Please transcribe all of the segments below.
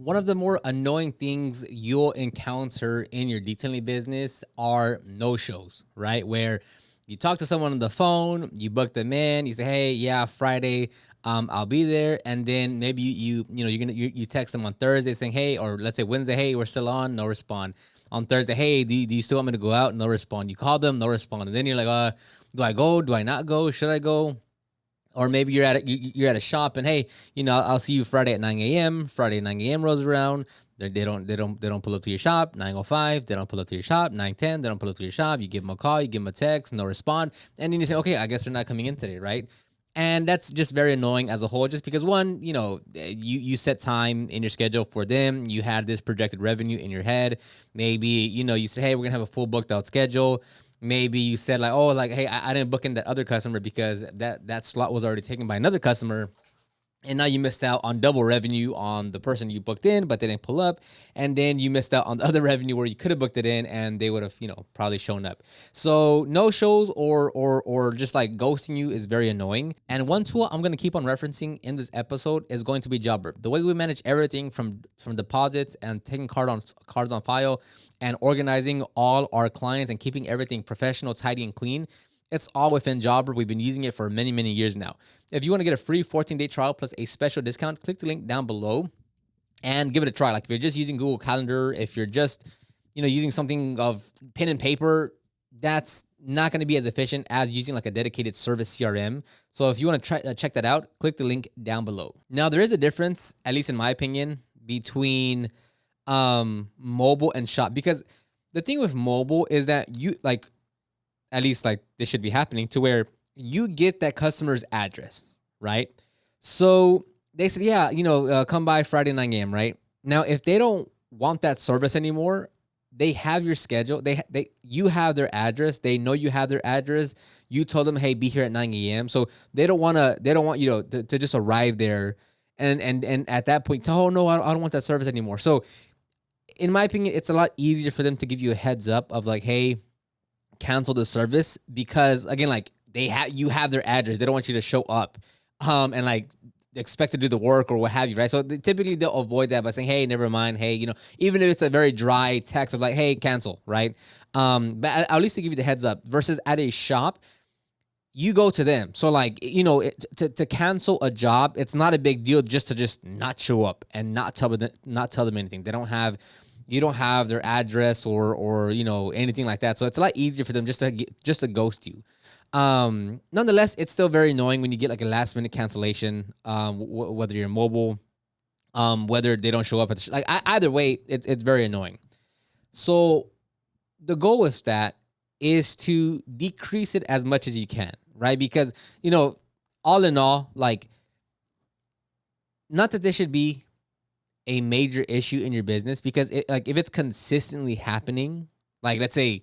one of the more annoying things you'll encounter in your detailing business are no shows, right? Where you talk to someone on the phone, you book them in, you say, "Hey, yeah, Friday, I'll be there," and then maybe you text them on Thursday saying, "Hey," or let's say Wednesday, "Hey, we're still on," no respond. On Thursday, "Hey, do you still want me to go out?" No respond. You call them, no respond, and then you're like, "Do I go? Do I not go? Should I go?" Or maybe you're at a shop and, "Hey, I'll see you Friday at 9 a.m. Friday at 9 a.m. rolls around. They don't pull up to your shop. 9:05, they don't pull up to your shop. 9:10, they don't pull up to your shop. You give them a call, you give them a text, no respond, and then you say, "Okay, I guess they're not coming in today," right? And that's just very annoying as a whole, just because one, you set time in your schedule for them. You had this projected revenue in your head. Maybe, you say, "Hey, we're gonna have a full booked out schedule." Maybe you said like, "Oh, like, hey, I didn't book in that other customer because that slot was already taken by another customer." And now you missed out on double revenue on the person you booked in, but they didn't pull up. And then you missed out on the other revenue where you could have booked it in and they would have, probably shown up. So no shows or just like ghosting you is very annoying. And one tool I'm going to keep on referencing in this episode is going to be Jobber. The way we manage everything from deposits and taking cards on file and organizing all our clients and keeping everything professional, tidy, and clean. It's all within Jobber. We've been using it for many, many years now. If you want to get a free 14-day trial plus a special discount, click the link down below and give it a try. Like if you're just using Google Calendar, if you're just, using something of pen and paper, that's not going to be as efficient as using like a dedicated service CRM. So if you want to try check that out, click the link down below. Now there is a difference, at least in my opinion, between mobile and shop, because the thing with mobile is that you like, at least like this should be happening to where you get that customer's address, right? So they said, "Yeah, come by Friday 9 a.m., right?" Now, if they don't want that service anymore, they have your schedule. You have their address. They know you have their address. You told them, "Hey, be here at 9 a.m." So they don't want you to just arrive there and at that point, "Oh no, I don't want that service anymore." So in my opinion, it's a lot easier for them to give you a heads up of like, "Hey, cancel the service," because again, like you have their address. They don't want you to show up and like expect to do the work or what have you, right? So typically they'll avoid that by saying, "Hey, never mind. Hey, even if it's a very dry text of like, 'Hey, cancel,' right?" But at least to give you the heads up. Versus at a shop, you go to them. So like, to cancel a job, it's not a big deal just to not show up and not tell them anything. You don't have their address or anything like that. So it's a lot easier for them just to ghost you. Nonetheless, it's still very annoying when you get like a last minute cancellation, whether you're mobile, whether they don't show up at either way, it's very annoying. So the goal with that is to decrease it as much as you can, right? Because, all in all, like, not that there should be a major issue in your business, because if it's consistently happening, like let's say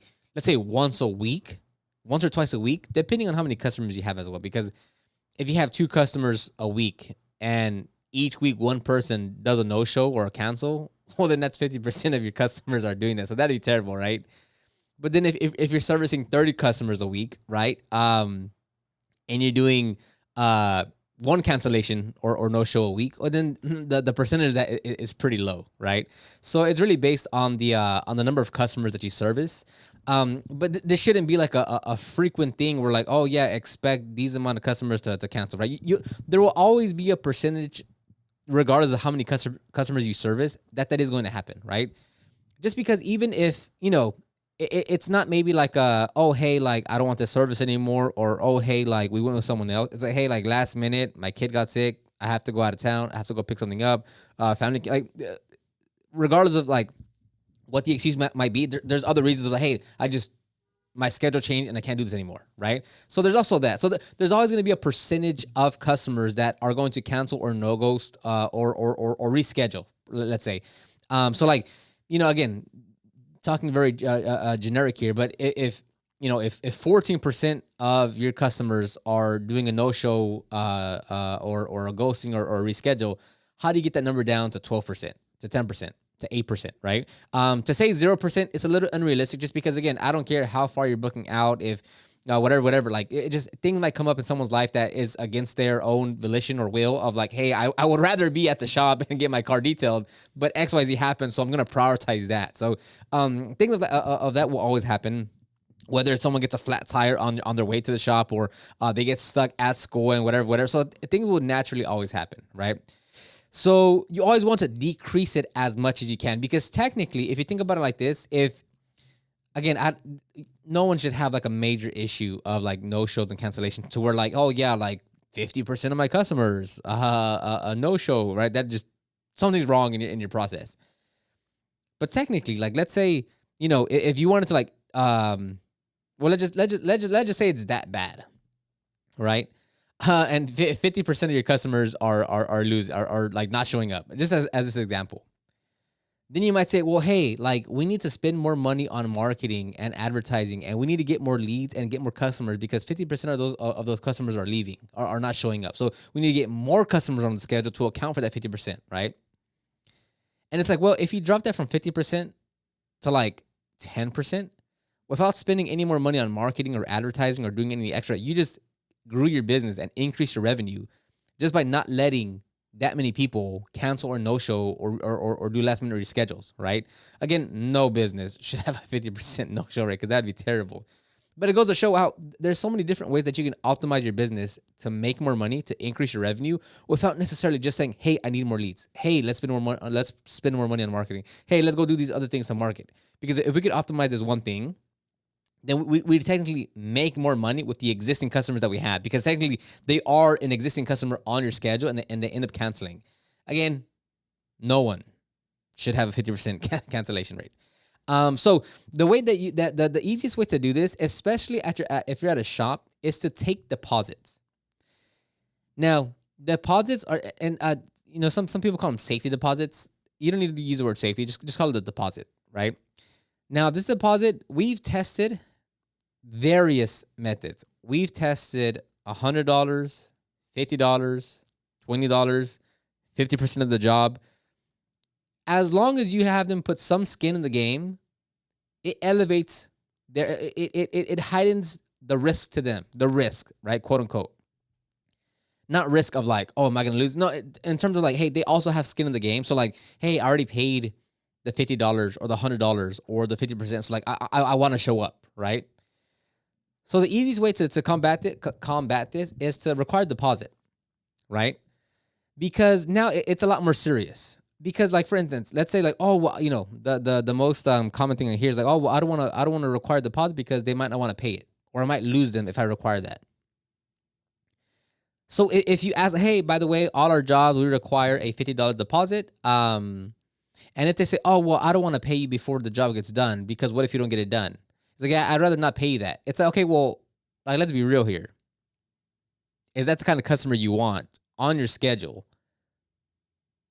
once or twice a week, depending on how many customers you have as well. Because if you have 2 customers a week and each week one person does a no-show or a cancel, well, then that's 50% of your customers are doing that. So that'd be terrible, right? But then if you're servicing 30 customers a week, right? And you're doing one cancellation or no show a week, or then the percentage of that is pretty low, right? So it's really based on the number of customers that you service. But this shouldn't be like a frequent thing where like, "Oh yeah, expect these amount of customers to cancel," right? There will always be a percentage, regardless of how many customers you service, that is going to happen, right? Just because even if it's not maybe like "Oh hey, like I don't want this service anymore," or "Oh hey, like we went with someone else." It's like, "Hey, like last minute, my kid got sick. I have to go out of town. I have to go pick something up. Family," like regardless of like what the excuse might be, there's other reasons of like, "Hey, my schedule changed and I can't do this anymore," right? So there's also that. So there's always going to be a percentage of customers that are going to cancel or no ghost or reschedule. Let's say, so like again, talking very generic here, but if 14% of your customers are doing a no-show or a ghosting or a reschedule, how do you get that number down to 12%, to 10%, to 8%, right? To say 0%, it's a little unrealistic, just because again, I don't care how far you're booking out. If whatever. Like it just things might come up in someone's life that is against their own volition or will of like, hey, I would rather be at the shop and get my car detailed, but XYZ happens, so I'm gonna prioritize that. So things of that will always happen. Whether someone gets a flat tire on their way to the shop, or they get stuck at school and whatever. So things will naturally always happen, right? So you always want to decrease it as much as you can, because technically, if you think about it like this, if again, no one should have like a major issue of like no shows and cancellation to where like, oh yeah, like 50% of my customers, a no show, right? That just something's wrong in your process. But technically, like let's say, if you wanted to like, well, let's just say it's that bad, right? And 50% of your customers are like not showing up, just as this example. Then you might say, well, hey, like we need to spend more money on marketing and advertising, and we need to get more leads and get more customers, because 50% of those customers are leaving, are not showing up. So we need to get more customers on the schedule to account for that 50%, right? And it's like, well, if you drop that from 50% to like 10%, without spending any more money on marketing or advertising or doing anything extra, you just grew your business and increased your revenue just by not letting that many people cancel or no show or do last minute reschedules, right? Again, no business should have a 50% no show rate, because that'd be terrible. But it goes to show how there's so many different ways that you can optimize your business to make more money, to increase your revenue, without necessarily just saying, hey, I need more leads. Hey, let's spend more money on marketing. Hey, let's go do these other things to market. Because if we could optimize this one thing, then we technically make more money with the existing customers that we have, because technically they are an existing customer on your schedule, and they end up canceling. Again, no one should have a 50% cancellation rate. So the way that the easiest way to do this, especially if you're at a shop, is to take deposits. Now, deposits are, and some people call them safety deposits. You don't need to use the word safety; just call it a deposit, right? Now, this deposit, we've tested various methods. We've tested $100, $50, $20, 50% of the job. As long as you have them put some skin in the game, it elevates it heightens the risk to them, the risk, right? Quote unquote. Not risk of like, oh, am I going to lose? No, in terms of like, hey, they also have skin in the game. So like, hey, I already paid the $50 or the $100 or the 50%. So like, I want to show up, right? So the easiest way to combat this is to require deposit, right? Because now it's a lot more serious. Because like, for instance, let's say like, oh, well, the most common thing I hear is like, oh, well, I don't want to require deposit because they might not want to pay it, or I might lose them if I require that. So if you ask, hey, by the way, all our jobs, we require a $50 deposit. And if they say, oh, well, I don't want to pay you before the job gets done, because what if you don't get it done? It's like, yeah, I'd rather not pay you that. It's like, okay, well, like, let's be real here. Is that the kind of customer you want on your schedule?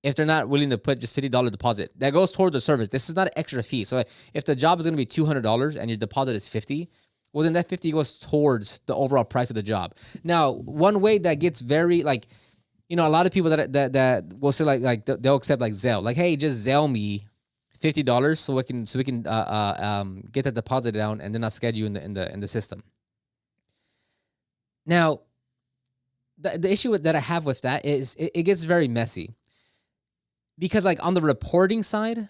If they're not willing to put just $50 deposit, that goes towards the service. This is not an extra fee. So if the job is going to be $200 and your deposit is $50, well, then that $50 goes towards the overall price of the job. Now, one way that gets very like, a lot of people that will say like they'll accept like Zelle, like, hey, just Zelle me $50 so we can get that deposit down, and then I'll schedule you in the system. Now, the issue that I have with that is it gets very messy, because like on the reporting side,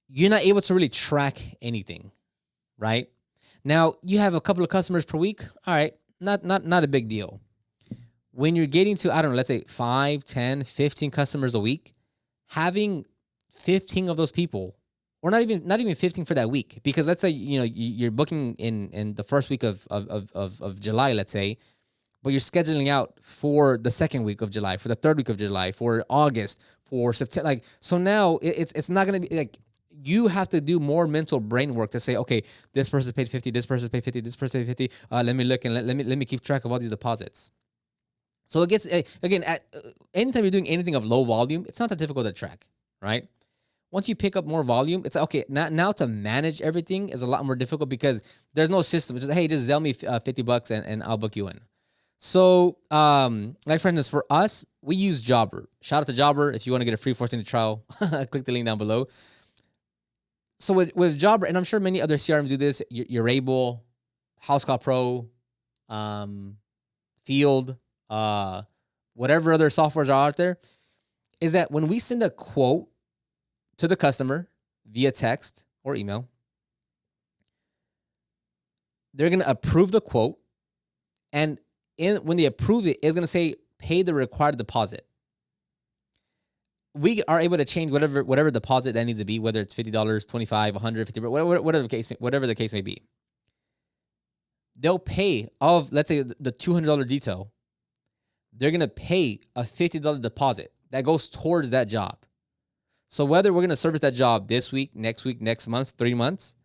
you're not able to really track anything, right? Now you have a couple of customers per week. All right, not a big deal. When you're getting to, I don't know, let's say 5, 10, 15 customers a week, having 15 of those people, or not even 15 for that week, because let's say you're booking in the first week of July, let's say, but you're scheduling out for the second week of July, for the third week of July, for August, for September. Like, so now it's not going to be like, you have to do more mental brain work to say, okay, this person paid 50, this person paid 50, this person paid 50. Let me look and let me keep track of all these deposits. So it gets, again, anytime you're doing anything of low volume, it's not that difficult to track, right? Once you pick up more volume, it's like, okay, now to manage everything is a lot more difficult, because there's no system. It's just, hey, just Zelle me $50 and I'll book you in. So, like, for instance, for us, we use Jobber. Shout out to Jobber. If you want to get a free 14-day trial, click the link down below. So with Jobber, and I'm sure many other CRMs do this, you're able, House Call Pro, um, Field, whatever other softwares are out there, is that when we send a quote to the customer via text or email, they're going to approve the quote. And when they approve it, it's going to say, pay the required deposit. We are able to change whatever deposit that needs to be, whether it's $50, $25, $150, whatever the case may be. They'll pay of, let's say, the $200 detail. They're going to pay a $50 deposit that goes towards that job. So whether we're going to service that job this week, next month, 3 months,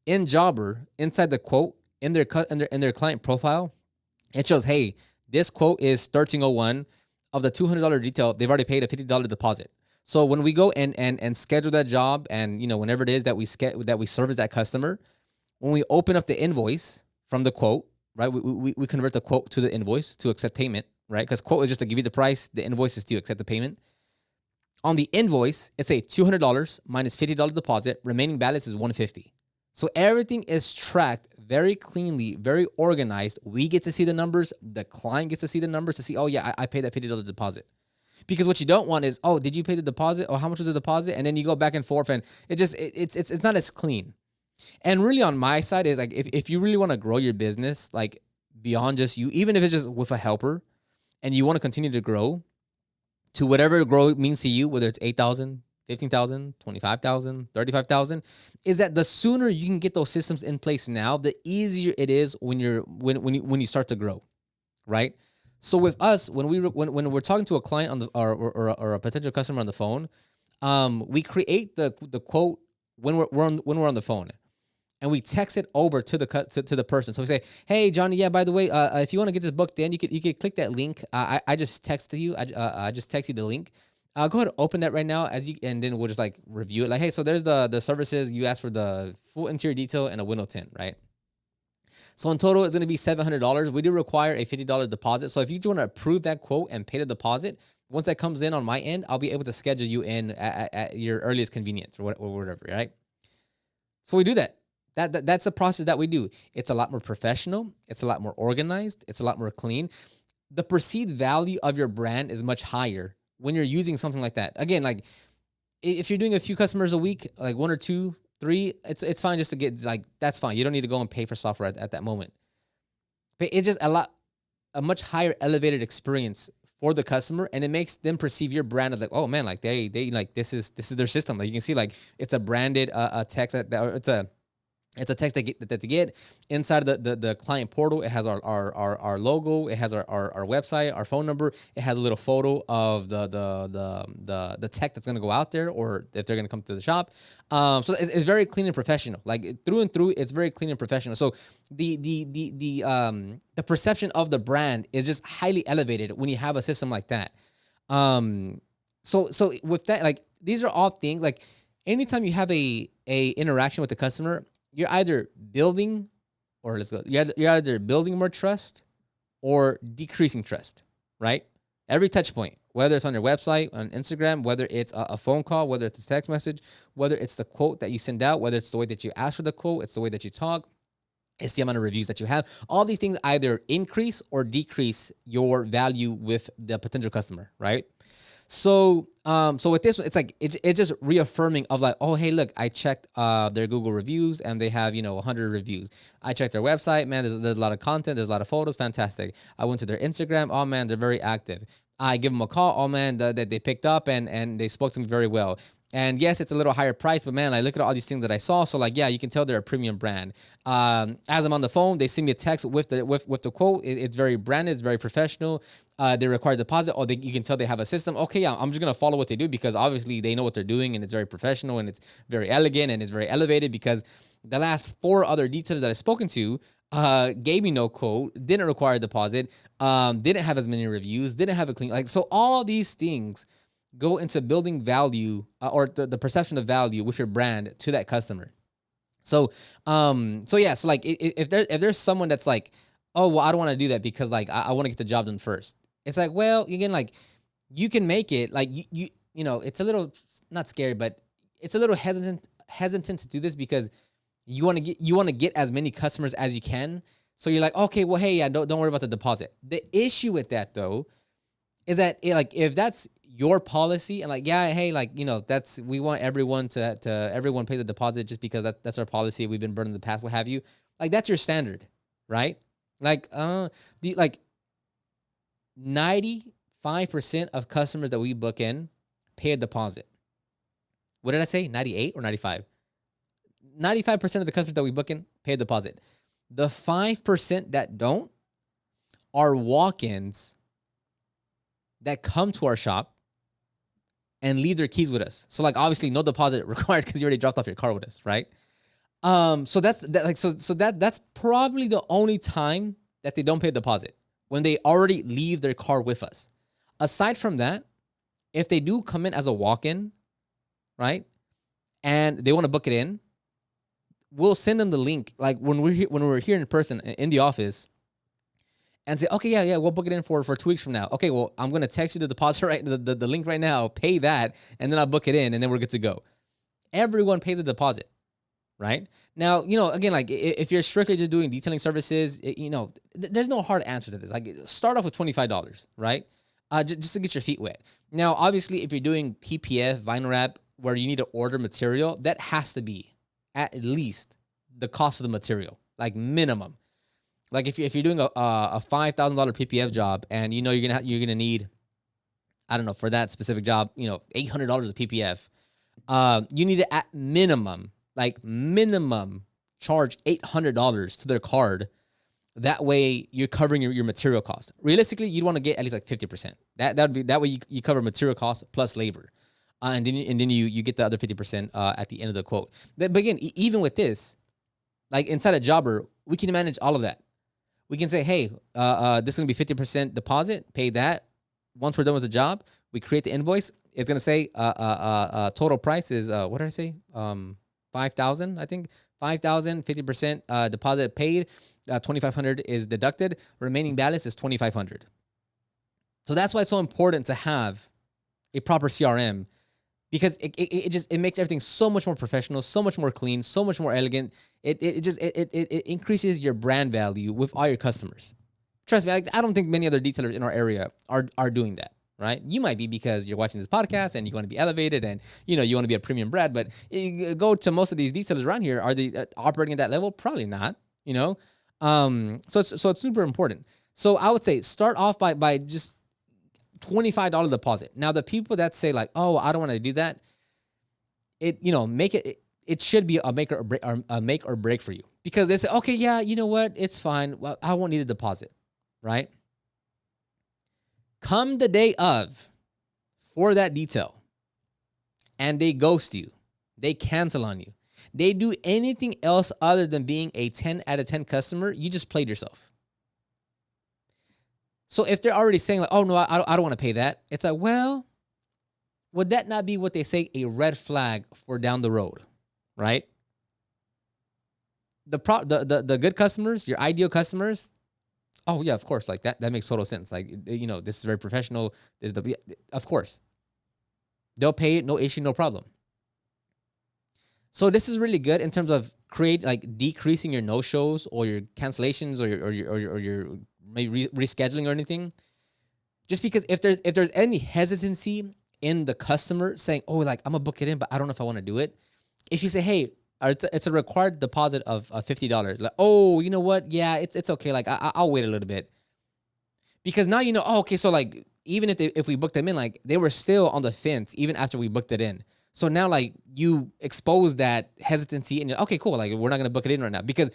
in Jobber, inside the quote, in their client profile, it shows, hey, this quote is 1301. Of the $200 detail, they've already paid a $50 deposit. So when we go and schedule that job, and whenever it is that we service that customer, when we open up the invoice from the quote, right? We convert the quote to the invoice to accept payment, right? Because quote is just to give you the price. The invoice is to accept the payment. On the invoice, it's a $200 minus $50 deposit. Remaining balance is $150. So everything is tracked very cleanly, very organized. We get to see the numbers. The client gets to see the numbers to see, oh yeah, I paid that $50 deposit. Because what you don't want is, oh, did you pay the deposit? Or how much was the deposit? And then you go back and forth, and it's not as clean. And really on my side is like, if you really want to grow your business, like beyond just you, even if it's just with a helper, and you want to continue to grow to whatever grow means to you, whether it's 8,000, 15,000, 25,000, 35,000, is that the sooner you can get those systems in place now, the easier it is when you start to grow, right? So with us, when we're talking to a client on the or a potential customer on the phone, we create the quote when we're on the phone, and we text it over to the person. So we say, hey Johnny, yeah, by the way, if you want to get this booked in, you could click that link. I just texted you. I just text you the link. Go ahead and open that right now and then we'll just like review it. Like, hey, so there's the services. You asked for the full interior detail and a window tint, right? So in total, it's going to be $700. We do require a $50 deposit. So if you do want to approve that quote and pay the deposit, once that comes in on my end, I'll be able to schedule you in at your earliest convenience or whatever, right? So we do that. That's the process that we do. It's a lot more professional. It's a lot more organized. It's a lot more clean. The perceived value of your brand is much higher when you're using something like that. Again, like if you're doing a few customers a week, like 1 or 2, 3, it's fine just to get, like, that's fine. You don't need to go and pay for software at that moment. But it's just a much higher elevated experience for the customer, and it makes them perceive your brand as like, oh man, like they like this is their system. Like you can see, like it's a branded text it's a text that they get inside of the client portal. It has our logo. It has our website, our phone number. It has a little photo of the tech that's going to go out there, or if they're going to come to the shop. So it's very clean and professional. Like through and through, it's very clean and professional. So the perception of the brand is just highly elevated when you have a system like that. So with that, like these are all things, like anytime you have a interaction with the customer, you're either building, or you're either building more trust or decreasing trust, right? Every touch point, whether it's on your website, on Instagram, whether it's a phone call, whether it's a text message, whether it's the quote that you send out, whether it's the way that you ask for the quote, it's the way that you talk, it's the amount of reviews that you have. All these things either increase or decrease your value with the potential customer, right? So with this one, it's like it's just reaffirming of like, oh hey, look, I checked their Google reviews and they have 100 reviews. I checked their website, man. There's a lot of content. There's a lot of photos. Fantastic. I went to their Instagram. Oh man, they're very active. I give them a call. Oh man, that they picked up and they spoke to me very well. And yes, it's a little higher price, but man, I look at all these things that I saw. So like, yeah, you can tell they're a premium brand. As I'm on the phone, they send me a text with the quote. It's very branded. It's very professional. They require deposit, or you can tell they have a system. Okay, yeah, I'm just gonna follow what they do because obviously they know what they're doing, and it's very professional and it's very elegant and it's very elevated. Because the last 4 other detailers that I've spoken to gave me no quote, didn't require a deposit, didn't have as many reviews, didn't have a clean, like, so all these things go into building value or the perception of value with your brand to that customer. So yeah, so like if there's someone that's like, oh well, I don't want to do that because like I want to get the job done first. It's like, well, again, like you can make it like you know, it's a little not scary, but it's a little hesitant to do this because You want to get as many customers as you can. So you're like, okay, well, hey, yeah, don't worry about the deposit. The issue with that though is that like if that's your policy and like yeah, hey, like that's we want everyone to everyone pay the deposit just because that's our policy. We've been burned in the past, what have you. Like that's your standard, right? Like the like 95% of customers that we book in pay a deposit. What did I say? 98 or 95? 95% of the customers that we book in pay a deposit. The 5% that don't are walk-ins that come to our shop and leave their keys with us. So like obviously no deposit required because you already dropped off your car with us, right? So that's that like so that's probably the only time that they don't pay a deposit, when they already leave their car with us. Aside from that, if they do come in as a walk-in, right, and they want to book it in, we'll send them the link. Like when we're here in person in the office, and say, okay, yeah, we'll book it in for 2 weeks from now. Okay, well, I'm gonna text you the deposit the link right now. Pay that, and then I'll book it in, and then we're good to go. Everyone pays the deposit, right? Now, again, like if you're strictly just doing detailing services, there's no hard answer to this. Like start off with $25, right? Just to get your feet wet. Now, obviously, if you're doing PPF, vinyl wrap, where you need to order material, that has to be at least the cost of the material, like minimum. Like if you're doing a $5,000 PPF job and you're gonna need, I don't know, for that specific job, $800 of PPF, you need to at minimum charge $800 to their card. That way you're covering your material costs. Realistically, you'd want to get at least like 50%. That'd be that way you cover material costs plus labor, and then you get the other 50% at the end of the quote. But again, even with this, like inside a jobber, we can manage all of that. We can say, hey, this is gonna be 50% deposit. Pay that. Once we're done with the job, we create the invoice. It's gonna say total price is what did I say? 5,000, I think. 5,000, 50% deposit paid. 2,500 is deducted. Remaining balance is 2,500. So that's why it's so important to have a proper CRM, because it makes everything so much more professional, so much more clean, so much more elegant. It increases your brand value with all your customers. Trust me, I don't think many other detailers in our area are doing that. Right? You might be because you're watching this podcast and you want to be elevated and you want to be a premium brand, but you go to most of these detailers around here. Are they operating at that level? Probably not. So it's super important. So I would say start off by just $25 deposit. Now the people that say like, oh, I don't want to do that, it should be a make or break for you, because they say, okay, yeah, you know what, it's fine. Well, I won't need a deposit, right? Come the day of for that detail and they ghost you, they cancel on you, they do anything else other than being a 10 out of 10 customer, you just played yourself. So if they're already saying like, oh no, I don't want to pay that, it's like, well, would that not be what they say a red flag for down the road, right? The good customers, your ideal customers, oh yeah, of course, like that makes total sense. Like this is very professional. Of course, they'll pay it, no issue, no problem. So this is really good in terms of decreasing your no shows or your cancellations or your maybe rescheduling or anything. Just because if there's any hesitancy in the customer saying, oh, like I'm gonna book it in, but I don't know if I want to do it. If you say, hey, it's a required deposit of $50. Like, oh, you know what? Yeah, it's okay. Like I'll wait a little bit, because now oh, okay. So like even if we booked them in, like they were still on the fence even after we booked it in. So now like you expose that hesitancy and you're okay, cool. Like we're not gonna book it in right now, because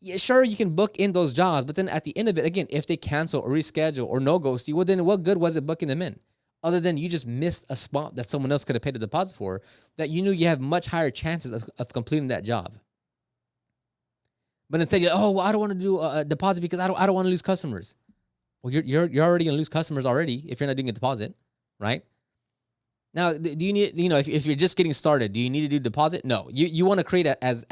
yeah, sure you can book in those jobs, but then at the end of it, again, if they cancel or reschedule or no ghost you, well then what good was it booking them in? Other than you just missed a spot that someone else could have paid the deposit for, that you knew you have much higher chances of completing that job. But instead, you're, oh, well, I don't want to do a deposit because I don't want to lose customers. Well, you're already gonna lose customers already if you're not doing a deposit, right? Now, do you need if you're just getting started, do you need to do deposit? No, you want to create as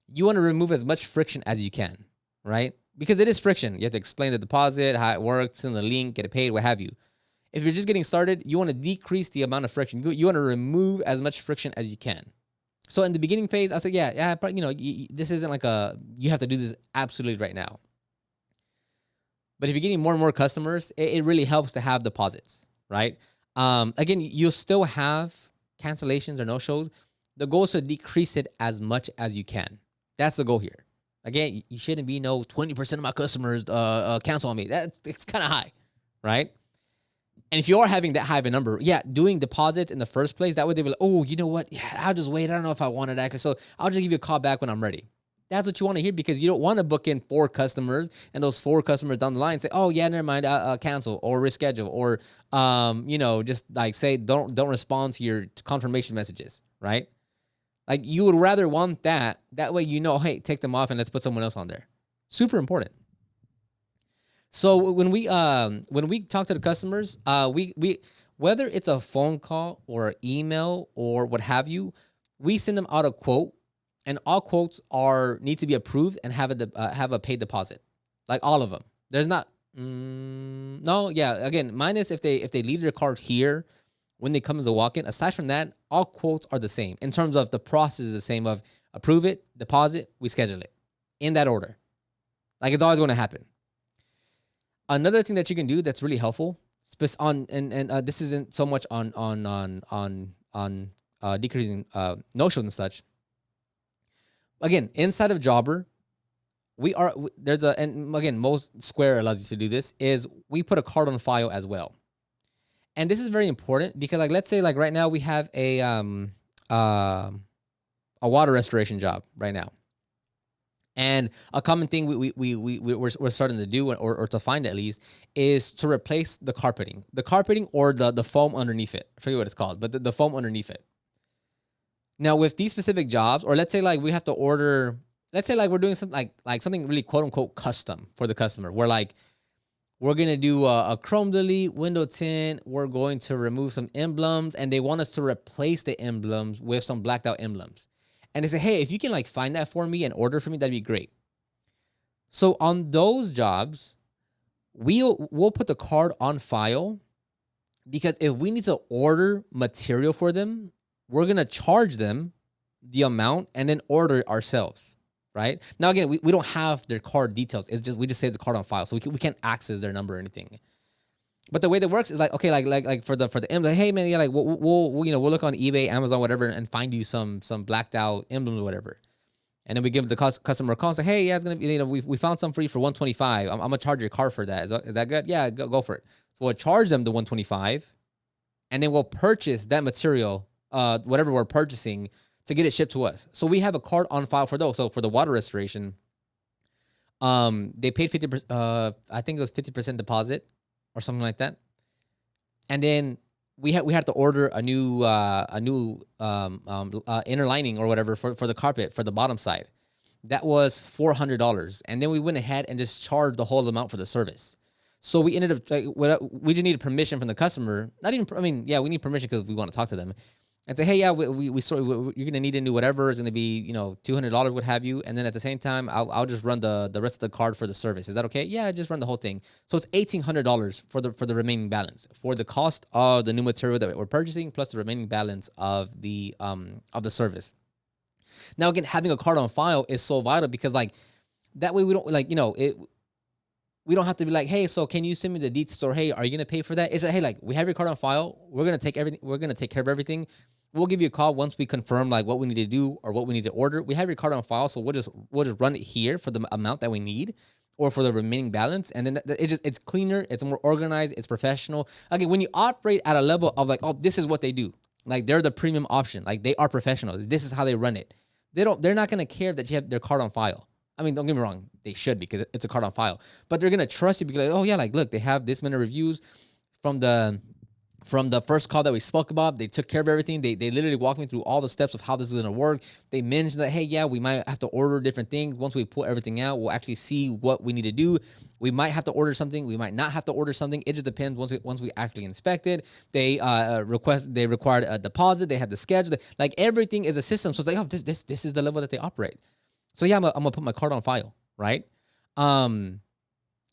you want to remove as much friction as you can, right? Because it is friction. You have to explain the deposit, how it works, send the link, get it paid, what have you. If you're just getting started, you want to decrease the amount of friction. You want to remove as much friction as you can. So in the beginning phase, I said, yeah, but this isn't like you have to do this absolutely right now. But if you're getting more and more customers, it really helps to have deposits, right? Again, you'll still have cancellations or no shows. The goal is to decrease it as much as you can. That's the goal here. Again, you shouldn't be 20% of my customers cancel on me. It's kind of high, right? And if you are having that high of a number, doing deposits in the first place, that way they will, oh, you know what? Yeah, I'll just wait. I don't know if I want it actually. So I'll just give you a call back when I'm ready. That's what you want to hear, because you don't want to book in 4 customers and those 4 customers down the line say, oh yeah, never mind, cancel or reschedule, or just like say don't respond to your confirmation messages, right? Like you would rather want that. That way hey, take them off and let's put someone else on there. Super important. So when we talk to the customers, we whether it's a phone call or email or what have you, we send them out a quote, and all quotes need to be approved and have a paid deposit, like all of them. There's not no, yeah. Again, minus if they leave their card here when they come as a walk-in. Aside from that, all quotes are the same in terms of the process is the same of approve it, deposit, we schedule it in that order. Like it's always going to happen. Another thing that you can do that's really helpful, this isn't so much on decreasing no-shows and such. Again, inside of Jobber, most Square allows you to do this, is we put a card on file as well. And this is very important because, like, let's say like right now we have a water restoration job right now. And a common thing we're starting to do, or to find at least, is to replace the carpeting or the foam underneath it. I forget what it's called, but the foam underneath it. Now with these specific jobs, or let's say like we have to order, let's say like we're doing something like something really quote unquote custom for the customer. We're like, we're gonna do a chrome delete, window tint. We're going to remove some emblems, and they want us to replace the emblems with some blacked out emblems. And they say, hey, if you can like find that for me and order for me, that'd be great. So on those jobs, we'll put the card on file, because if we need to order material for them, we're going to charge them the amount and then order it ourselves, right? Now, again, we don't have their card details. It's just, we just save the card on file. So we can't access their number or anything. But the way that works is like, okay, like for the emblem, like, hey man, yeah, like we'll look on eBay, Amazon, whatever, and find you some blacked out emblems or whatever. And then we give the customer a call and say, hey, yeah, it's gonna be, we found some for you for $125. I'm gonna charge your car for that. Is that good? Yeah, go for it. So we'll charge them the $125, and then we'll purchase that material, whatever we're purchasing, to get it shipped to us. So we have a card on file for those. So for the water restoration, they paid 50%. I think it was 50% deposit or something like that. And then we had to order a new inner lining or whatever for the carpet for the bottom side. That was $400, and then we went ahead and just charged the whole amount for the service. So we ended up we just needed permission from the customer. Not even, I mean, yeah, we need permission because we want to talk to them. And say, hey, yeah, you're gonna need a new whatever. It's gonna be $200, what have you. And then at the same time, I'll just run the rest of the card for the service. Is that okay? Yeah, just run the whole thing. So it's $1,800 for the remaining balance, for the cost of the new material that we're purchasing plus the remaining balance of the service. Now again, having a card on file is so vital, because like that way we don't we don't have to be like, hey, so can you send me the details, or hey, are you gonna pay for that? It's like, hey, like we have your card on file. We're gonna take everything. We're gonna take care of everything. We'll give you a call once we confirm like what we need to do or what we need to order. We have your card on file, so we'll just run it here for the amount that we need, or for the remaining balance, and then it's cleaner, it's more organized, it's professional. Again, when you operate at a level of like, oh, this is what they do, like they're the premium option, like they are professionals. This is how they run it. They're not gonna care that you have their card on file. I mean, don't get me wrong, they should, because it's a card on file. But they're gonna trust you because, like, oh yeah, like look, they have this many reviews from the first call that we spoke about. They took care of everything. They literally walked me through all the steps of how this is gonna work. They mentioned that, hey, yeah, we might have to order different things. Once we put everything out, we'll actually see what we need to do. We might have to order something. We might not have to order something. It just depends. Once we actually inspect it, they required a deposit. They had the schedule. Like everything is a system. So it's like, oh, this is the level that they operate. So yeah, I'm gonna put my card on file, right? And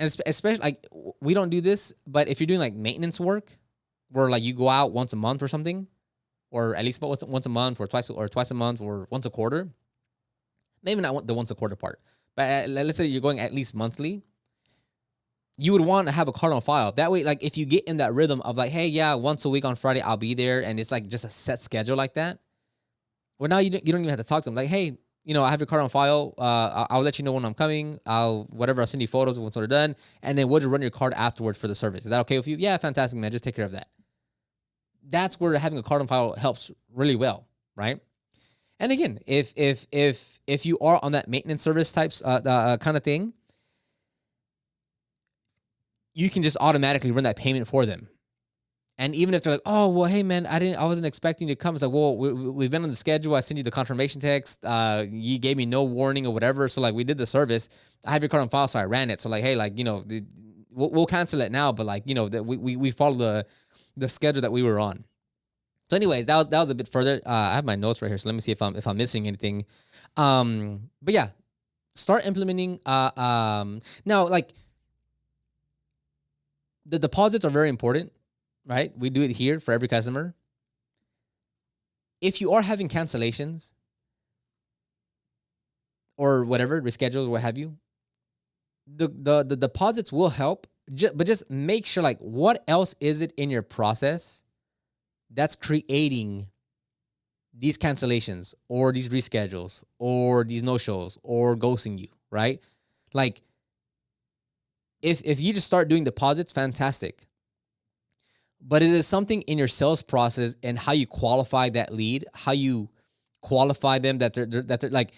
especially like we don't do this, but if you're doing like maintenance work, where like you go out once a month or something, or at least once a month, or twice a month, or once a quarter. Maybe not the once a quarter part, but let's say you're going at least monthly. You would want to have a card on file. That way, like if you get in that rhythm of like, hey, yeah, once a week on Friday I'll be there, and it's like just a set schedule like that. Well, now you don't even have to talk to them. Like, hey, I have your card on file. I'll let you know when I'm coming. I'll send you photos once they're done, and then we'll just run your card afterwards for the service. Is that okay with you? Yeah, fantastic, man. Just take care of that. That's where having a card on file helps really well, right? And again, if you are on that maintenance service types kind of thing, you can just automatically run that payment for them. And even if they're like, oh, well, hey, man, I wasn't expecting you to come. It's like, well, we've been on the schedule. I sent you the confirmation text. You gave me no warning or whatever. So like we did the service. I have your card on file, so I ran it. So like, hey, like, we'll cancel it now. But like, we follow the schedule that we were on. So anyways, that was a bit further. I have my notes right here. So let me see if I'm missing anything. But yeah, start implementing. Now, like, the deposits are very important, right? We do it here for every customer. If you are having cancellations or whatever, rescheduled, what have you, the deposits will help, but just make sure, like, what else is it in your process that's creating these cancellations or these reschedules or these no-shows or ghosting you, right? Like, if you just start doing deposits, fantastic. But it is something in your sales process and how you qualify that lead, how you qualify them that they're like,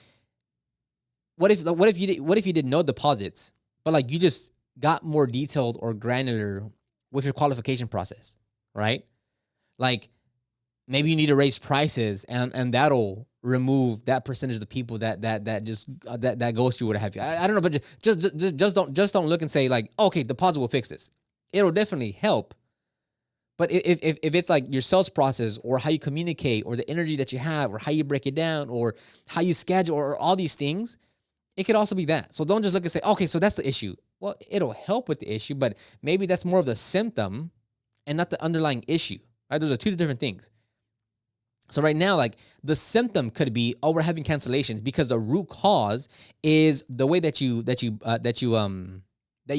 what if you did no deposits, but like you just got more detailed or granular with your qualification process, right? Like maybe you need to raise prices and that'll remove that percentage of the people that ghost you, what have you. I don't know, but just don't look and say like, okay, deposit will fix this. It'll definitely help. But if it's like your sales process or how you communicate or the energy that you have or how you break it down or how you schedule or all these things, it could also be that. So don't just look and say, okay, so that's the issue. Well, it'll help with the issue, but maybe that's more of the symptom and not the underlying issue. Right? Those are two different things. So right now, like the symptom could be, oh, we're having cancellations because the root cause is the way that you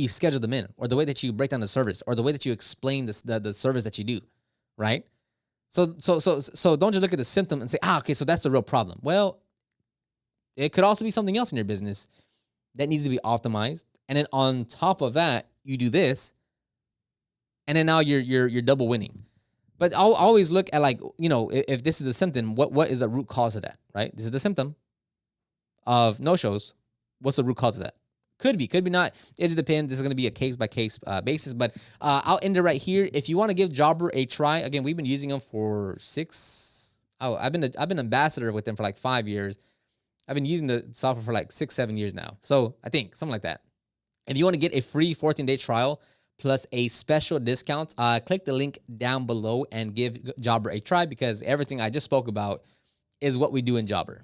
schedule them in, or the way that you break down the service, or the way that you explain the service that you do, right? So don't just look at the symptom and say, okay, so that's the real problem. Well, it could also be something else in your business that needs to be optimized, and then on top of that, you do this, and then now you're double winning. But I'll always look at like, if this is a symptom, what is the root cause of that, right? This is the symptom of no-shows. What's the root cause of that? Could be not. It just depends. This is going to be a case-by-case basis. But I'll end it right here. If you want to give Jobber a try, again, we've been using them for I've been ambassador with them for like 5 years. I've been using the software for like 6-7 years now. So I think something like that. If you want to get a free 14-day trial plus a special discount, click the link down below and give Jobber a try, because everything I just spoke about is what we do in Jobber.